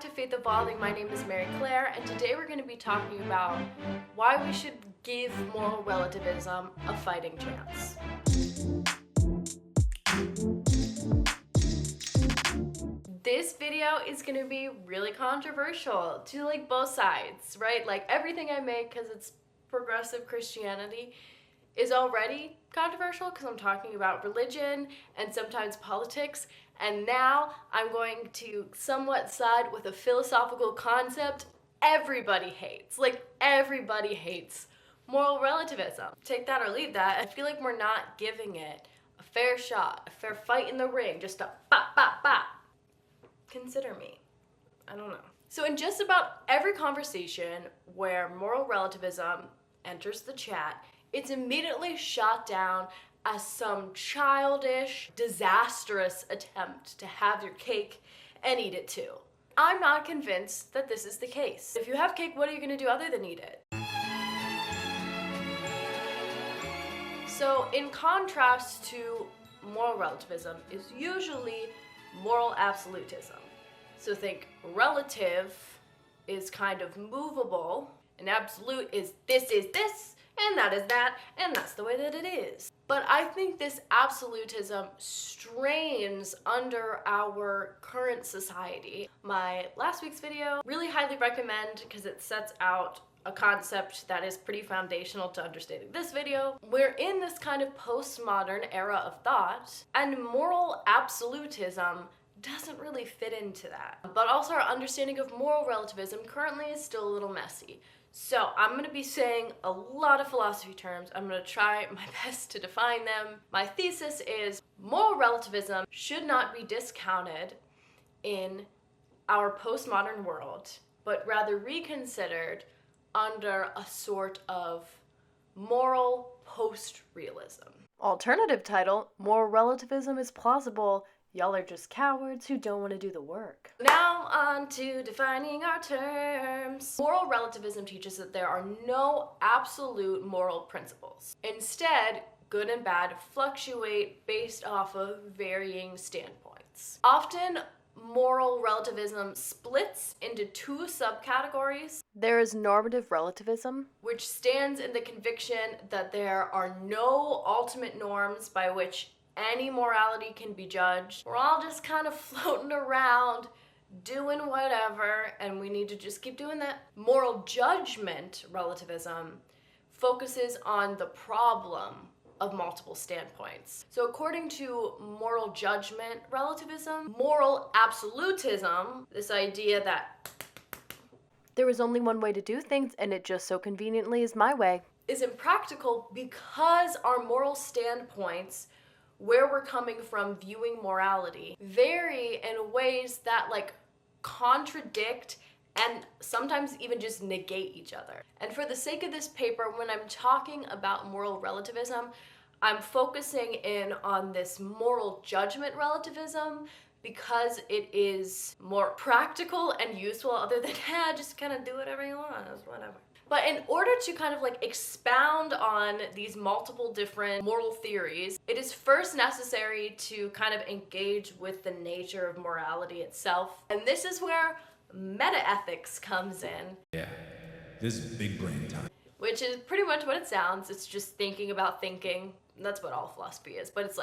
back to Faith Evolving. My name is Mary Claire, and today we're going to be talking about why we should give moral relativism a fighting chance. This video is going to be really controversial to both sides, right? Everything I make, because it's progressive Christianity, is already controversial because I'm talking about religion and sometimes politics, and now I'm going to somewhat side with a philosophical concept everybody hates. Everybody hates moral relativism. Take that or leave that. I feel like we're not giving it a fair shot, a fair fight in the ring, just a bop, bop, bop. Consider me. I don't know. So in just about every conversation where moral relativism enters the chat, it's immediately shot down as some childish, disastrous attempt to have your cake and eat it too. I'm not convinced that this is the case. If you have cake, what are you going to do other than eat it? So in contrast to moral relativism is usually moral absolutism. So think relative is kind of movable, and absolute is this, and that is that, and that's the way that it is. But I think this absolutism strains under our current society. My last week's video, really highly recommend because it sets out a concept that is pretty foundational to understanding this video. We're in this kind of postmodern era of thought, and moral absolutism doesn't really fit into that. But also our understanding of moral relativism currently is still a little messy. So I'm going to be saying a lot of philosophy terms. I'm going to try my best to define them. My thesis is moral relativism should not be discounted in our postmodern world, but rather reconsidered under a sort of moral post-realism. Alternative title, moral relativism is plausible. Y'all are just cowards who don't want to do the work. Now on to defining our terms. Moral relativism teaches that there are no absolute moral principles. Instead, good and bad fluctuate based off of varying standpoints. Often, moral relativism splits into two subcategories. There is normative relativism, which stands in the conviction that there are no ultimate norms by which any morality can be judged. We're all just kind of floating around, doing whatever, and we need to just keep doing that. Moral judgment relativism focuses on the problem of multiple standpoints. So according to moral judgment relativism, moral absolutism, this idea that there is only one way to do things and it just so conveniently is my way, is impractical because our moral standpoints, where we're coming from viewing morality, vary in ways that contradict and sometimes even just negate each other. And for the sake of this paper, when I'm talking about moral relativism, I'm focusing in on this moral judgment relativism because it is more practical and useful, other than, just kind of do whatever you want, whatever. But in order to kind of expound on these multiple different moral theories, it is first necessary to kind of engage with the nature of morality itself. And this is where metaethics comes in. Yeah, this is big brain time. Which is pretty much what it sounds. It's just thinking about thinking. That's what all philosophy is. But it's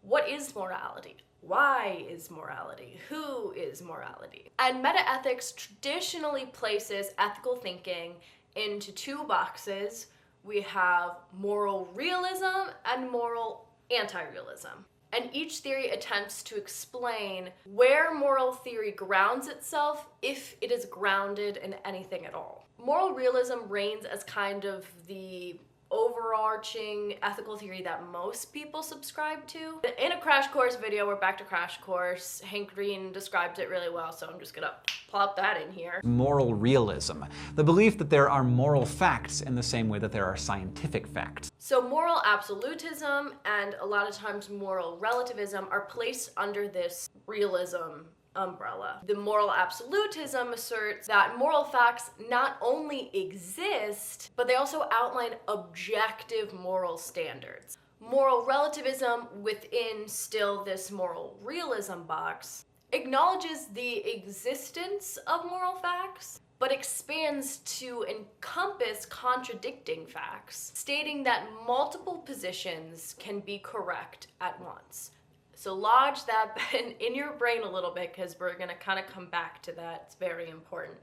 what is morality? Why is morality? Who is morality? And metaethics traditionally places ethical thinking into two boxes. We have moral realism and moral anti-realism. And each theory attempts to explain where moral theory grounds itself, if it is grounded in anything at all. Moral realism reigns as kind of the overarching ethical theory that most people subscribe to. In a crash course video, we're back to crash course. Hank Green described it really well, so I'm just gonna plop that in here. Moral realism, the belief that there are moral facts in the same way that there are scientific facts. So moral absolutism and a lot of times moral relativism are placed under this realism umbrella. The moral absolutism asserts that moral facts not only exist, but they also outline objective moral standards. Moral relativism within still this moral realism box acknowledges the existence of moral facts, but expands to encompass contradicting facts, stating that multiple positions can be correct at once. So lodge that in your brain a little bit, because we're going to kind of come back to that. It's very important.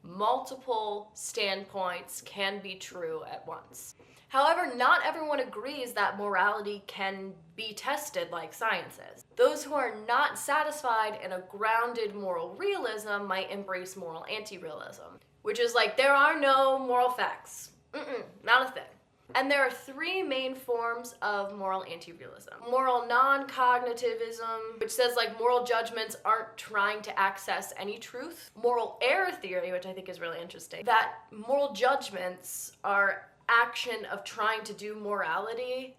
Multiple standpoints can be true at once. However, not everyone agrees that morality can be tested like science is. Those who are not satisfied in a grounded moral realism might embrace moral anti-realism, which is like, there are no moral facts. Not a thing. And there are three main forms of moral anti-realism. Moral non-cognitivism, which says like moral judgments aren't trying to access any truth. Moral error theory, which I think is really interesting, that moral judgments are action of trying to do morality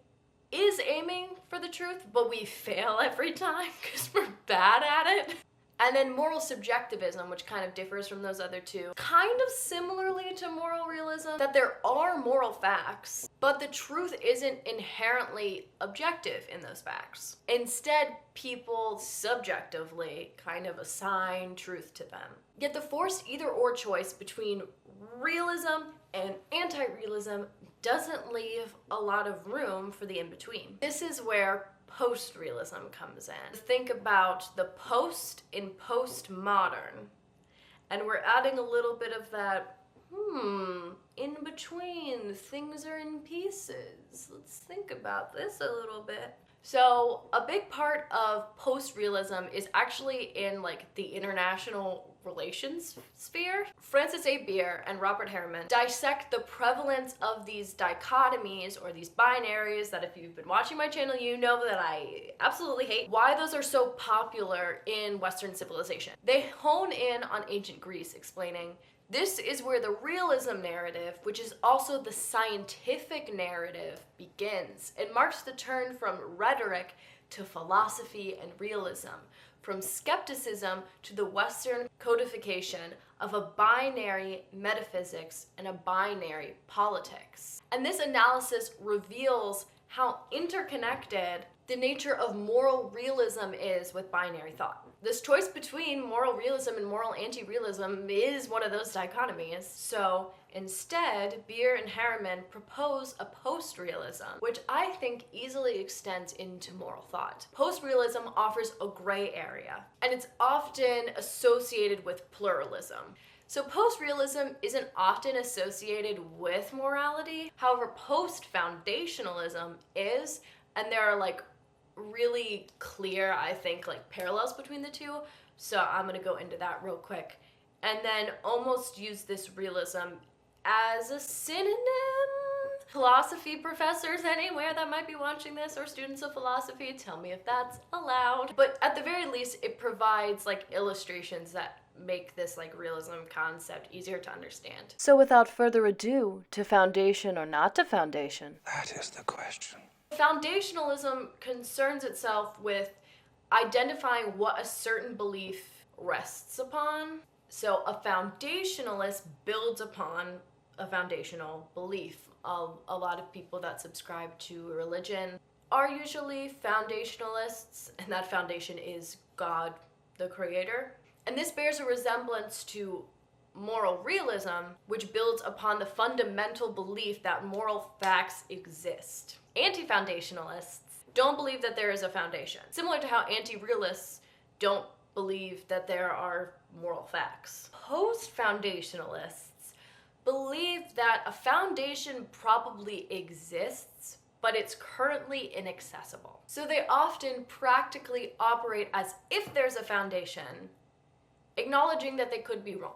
is aiming for the truth, but we fail every time because we're bad at it. And then moral subjectivism, which kind of differs from those other two, kind of similarly to moral realism, that there are moral facts, but the truth isn't inherently objective in those facts. Instead, people subjectively kind of assign truth to them. Yet the forced either-or choice between realism and anti-realism doesn't leave a lot of room for the in-between. This is where post-realism comes in. Think about the post in postmodern, and we're adding a little bit of that, in between, things are in pieces. Let's think about this a little bit. So a big part of post-realism is actually in like the international relations sphere. Francis A. Beer and Robert Harriman dissect the prevalence of these dichotomies or these binaries that, if you've been watching my channel, you know that I absolutely hate, why those are so popular in Western civilization. They hone in on ancient Greece, explaining this is where the realism narrative, which is also the scientific narrative, begins. It marks the turn from rhetoric to philosophy and realism, from skepticism to the Western codification of a binary metaphysics and a binary politics. And this analysis reveals how interconnected the nature of moral realism is with binary thought. This choice between moral realism and moral anti-realism is one of those dichotomies. So instead, Beer and Harriman propose a post-realism, which I think easily extends into moral thought. Post-realism offers a gray area, and it's often associated with pluralism. So post-realism isn't often associated with morality. However, post-foundationalism is, and there are like really clear, I think, like parallels between the two. So I'm gonna go into that real quick. And then almost use this realism as a synonym. Philosophy professors anywhere that might be watching this, or students of philosophy, tell me if that's allowed. But at the very least, it provides like illustrations that make this like realism concept easier to understand. So without further ado, to foundation or not to foundation? That is the question. Foundationalism concerns itself with identifying what a certain belief rests upon. So a foundationalist builds upon a foundational belief. A lot of people that subscribe to religion are usually foundationalists, and that foundation is God, the creator. And this bears a resemblance to moral realism, which builds upon the fundamental belief that moral facts exist. Anti-foundationalists don't believe that there is a foundation, similar to how anti-realists don't believe that there are moral facts. Post-foundationalists believe that a foundation probably exists, but it's currently inaccessible. So they often practically operate as if there's a foundation, acknowledging that they could be wrong.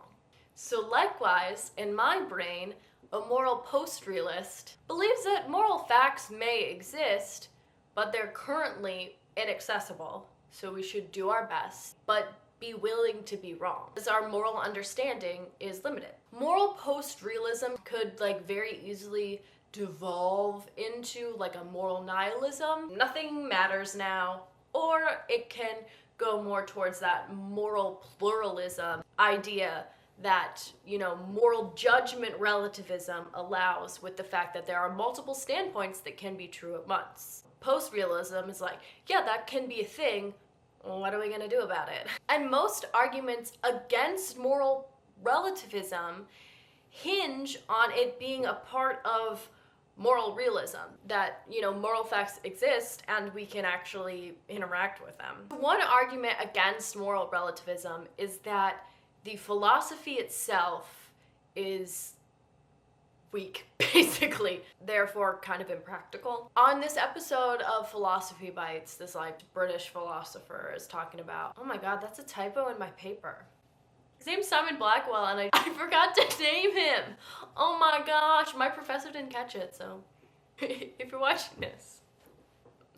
So likewise, in my brain, a moral post-realist believes that moral facts may exist, but they're currently inaccessible, so we should do our best, but be willing to be wrong, as our moral understanding is limited. Moral post-realism could like very easily devolve into like a moral nihilism, nothing matters now, or it can go more towards that moral pluralism idea that, you know, moral judgment relativism allows, with the fact that there are multiple standpoints that can be true at once. Post-realism is like, yeah, that can be a thing, what are we gonna do about it? And most arguments against moral relativism hinge on it being a part of moral realism, that, moral facts exist and we can actually interact with them. One argument against moral relativism is that the philosophy itself is weak, basically, therefore kind of impractical. On this episode of Philosophy Bites, this British philosopher is talking about, oh my god, that's a typo in my paper. His name's Simon Blackwell, and I forgot to name him. Oh my gosh, my professor didn't catch it, so if you're watching this.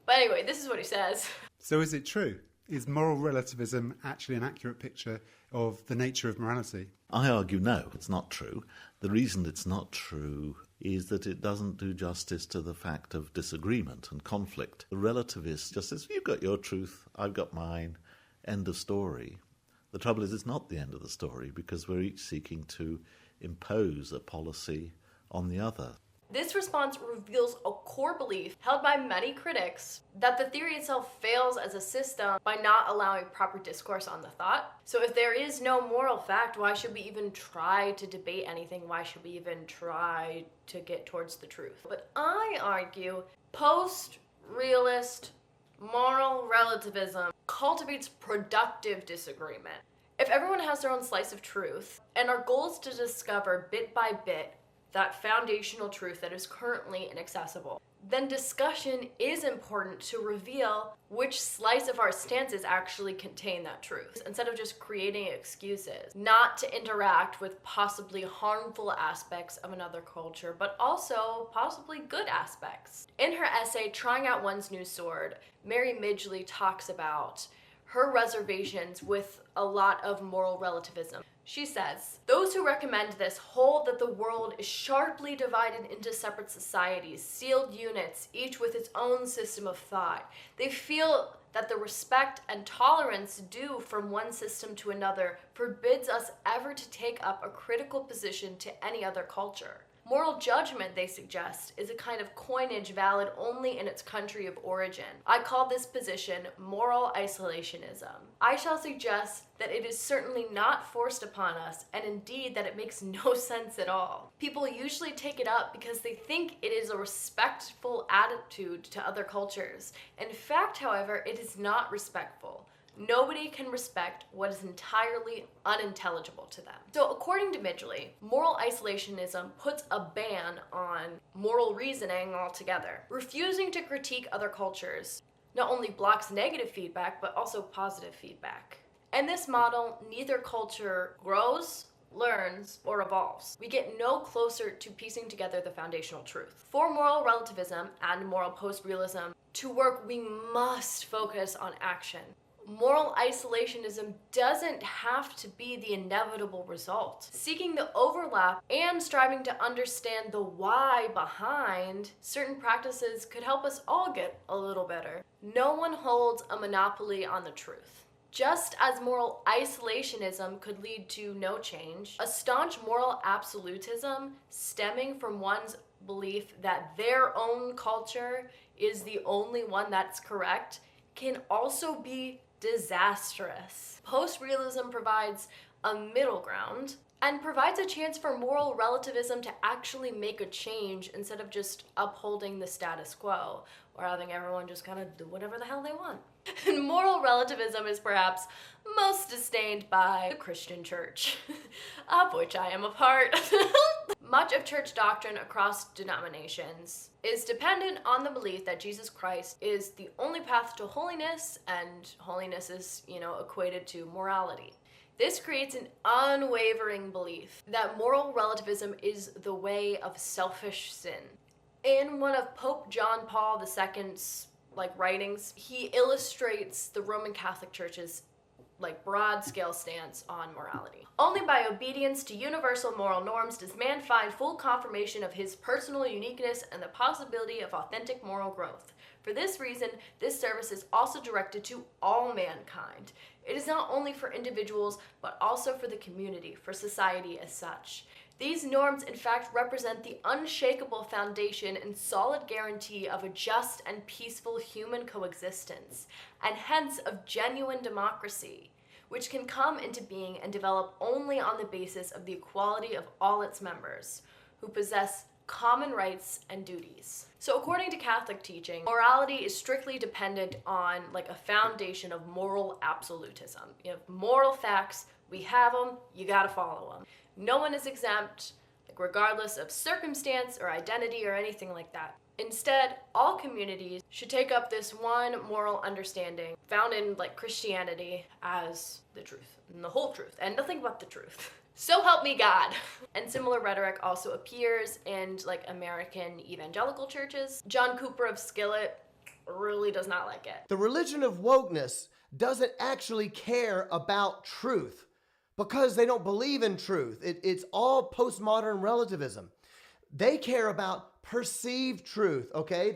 But anyway, this is what he says. So is it true? Is moral relativism actually an accurate picture of the nature of morality? I argue no, it's not true. The reason it's not true is that it doesn't do justice to the fact of disagreement and conflict. The relativist just says, you've got your truth, I've got mine, end of story. The trouble is, it's not the end of the story, because we're each seeking to impose a policy on the other. This response reveals a core belief held by many critics that the theory itself fails as a system by not allowing proper discourse on the thought. So if there is no moral fact, why should we even try to debate anything? Why should we even try to get towards the truth? But I argue post-realist moral relativism cultivates productive disagreement. If everyone has their own slice of truth, and our goal is to discover bit by bit that foundational truth that is currently inaccessible, then discussion is important to reveal which slice of our stances actually contain that truth, instead of just creating excuses not to interact with possibly harmful aspects of another culture, but also possibly good aspects. In her essay, Trying Out One's New Sword, Mary Midgley talks about her reservations with a lot of moral relativism. She says, those who recommend this hold that the world is sharply divided into separate societies, sealed units, each with its own system of thought. They feel that the respect and tolerance due from one system to another forbids us ever to take up a critical position to any other culture. Moral judgment, they suggest, is a kind of coinage valid only in its country of origin. I call this position moral isolationism. I shall suggest that it is certainly not forced upon us, and indeed that it makes no sense at all. People usually take it up because they think it is a respectful attitude to other cultures. In fact, however, it is not respectful. Nobody can respect what is entirely unintelligible to them. So according to Midgley, moral isolationism puts a ban on moral reasoning altogether. Refusing to critique other cultures not only blocks negative feedback, but also positive feedback. In this model, neither culture grows, learns, or evolves. We get no closer to piecing together the foundational truth. For moral relativism and moral post-realism to work, we must focus on action. Moral isolationism doesn't have to be the inevitable result. Seeking the overlap and striving to understand the why behind certain practices could help us all get a little better. No one holds a monopoly on the truth. Just as moral isolationism could lead to no change, a staunch moral absolutism stemming from one's belief that their own culture is the only one that's correct can also be disastrous. Post-realism provides a middle ground and provides a chance for moral relativism to actually make a change instead of just upholding the status quo or having everyone just kind of do whatever the hell they want. And moral relativism is perhaps most disdained by the Christian church, of which I am a part. Much of church doctrine across denominations is dependent on the belief that Jesus Christ is the only path to holiness, and holiness is, equated to morality. This creates an unwavering belief that moral relativism is the way of selfish sin. In one of Pope John Paul II's writings, he illustrates the Roman Catholic Church's broad-scale stance on morality. Only by obedience to universal moral norms does man find full confirmation of his personal uniqueness and the possibility of authentic moral growth. For this reason, this service is also directed to all mankind. It is not only for individuals, but also for the community, for society as such. These norms, in fact, represent the unshakable foundation and solid guarantee of a just and peaceful human coexistence, and hence of genuine democracy, which can come into being and develop only on the basis of the equality of all its members, who possess common rights and duties. So according to Catholic teaching, morality is strictly dependent on like a foundation of moral absolutism. You have moral facts, we have them, you gotta follow them. No one is exempt, like regardless of circumstance or identity or anything like that. Instead, all communities should take up this one moral understanding found in like Christianity as the truth and the whole truth and nothing but the truth. So help me God. And similar rhetoric also appears in like American evangelical churches. John Cooper of Skillet really does not like it. The religion of wokeness doesn't actually care about truth because they don't believe in truth. It's all postmodern relativism. They care about perceived truth, okay?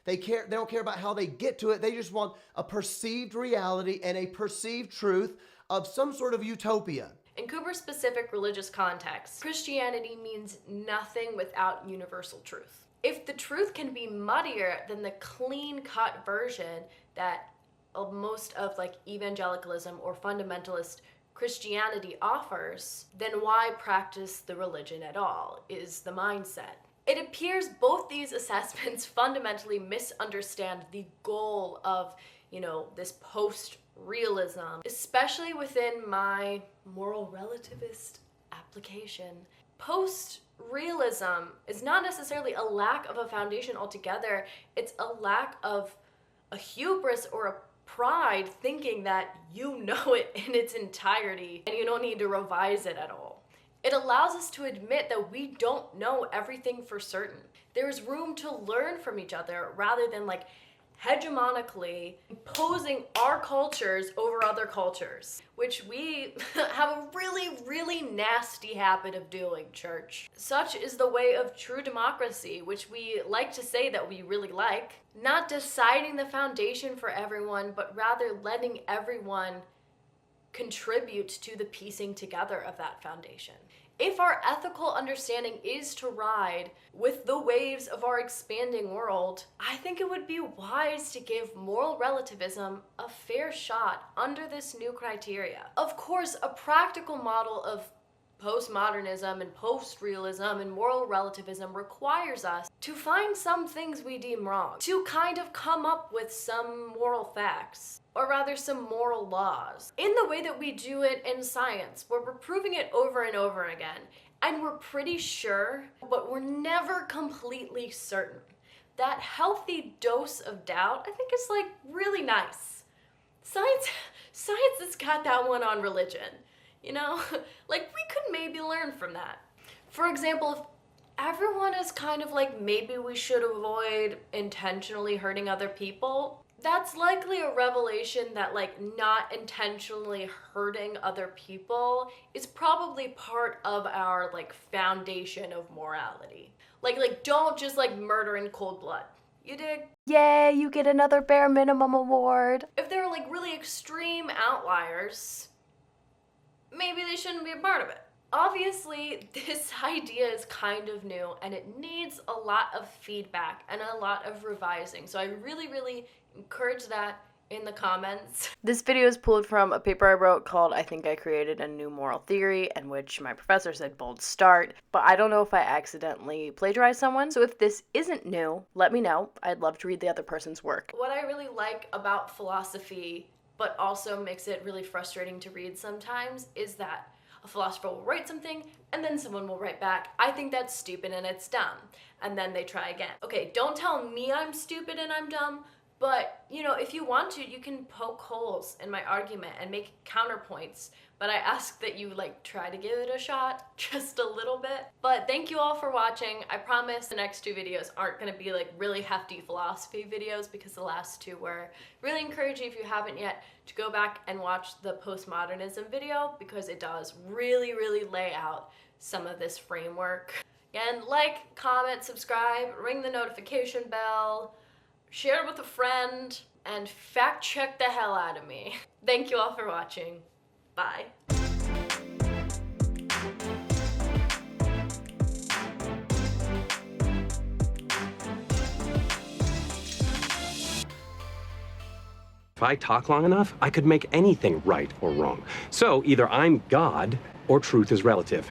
They don't care about how they get to it. They just want a perceived reality and a perceived truth of some sort of utopia. In Cooper's specific religious context, Christianity means nothing without universal truth. If the truth can be muddier than the clean-cut version that most of like evangelicalism or fundamentalist Christianity offers, then why practice the religion at all, is the mindset. It appears both these assessments fundamentally misunderstand the goal of, this post-realism, especially within my moral relativist application. Post-realism is not necessarily a lack of a foundation altogether, it's a lack of a hubris or a pride thinking that you know it in its entirety and you don't need to revise it at all. It allows us to admit that we don't know everything for certain. There is room to learn from each other rather than like hegemonically imposing our cultures over other cultures, which we have a really, really nasty habit of doing, church. Such is the way of true democracy, which we like to say that we really like. Not deciding the foundation for everyone, but rather letting everyone contribute to the piecing together of that foundation. If our ethical understanding is to ride with the waves of our expanding world, I think it would be wise to give moral relativism a fair shot under this new criteria. Of course, a practical model of postmodernism and post-realism and moral relativism requires us to find some things we deem wrong, to kind of come up with some moral facts, or rather some moral laws, in the way that we do it in science, where we're proving it over and over again, and we're pretty sure, but we're never completely certain. That healthy dose of doubt, I think, is like really nice. Science has got that one on religion. Like we could maybe learn from that. For example, if everyone is kind of like maybe we should avoid intentionally hurting other people, that's likely a revelation that like not intentionally hurting other people is probably part of our like foundation of morality. Like don't just like murder in cold blood. You dig? Yay, you get another bare minimum award. If there are like really extreme outliers, maybe they shouldn't be a part of it. Obviously, this idea is kind of new and it needs a lot of feedback and a lot of revising. So I really, really encourage that in the comments. This video is pulled from a paper I wrote called I Think I Created a New Moral Theory, in which my professor said bold start, but I don't know if I accidentally plagiarized someone. So if this isn't new, let me know. I'd love to read the other person's work. What I really like about philosophy, but also makes it really frustrating to read sometimes, is that a philosopher will write something and then someone will write back, I think that's stupid and it's dumb. And then they try again. Okay, don't tell me I'm stupid and I'm dumb, but if you want to, you can poke holes in my argument and make counterpoints. But I ask that you try to give it a shot just a little bit. But thank you all for watching. I promise the next 2 videos aren't gonna be really hefty philosophy videos, because the last 2 were. Really encourage you, if you haven't yet, to go back and watch the postmodernism video, because it does really, really lay out some of this framework. Again, like, comment, subscribe, ring the notification bell, share it with a friend, and fact check the hell out of me. Thank you all for watching. Bye. If I talk long enough, I could make anything right or wrong. So either I'm God or truth is relative.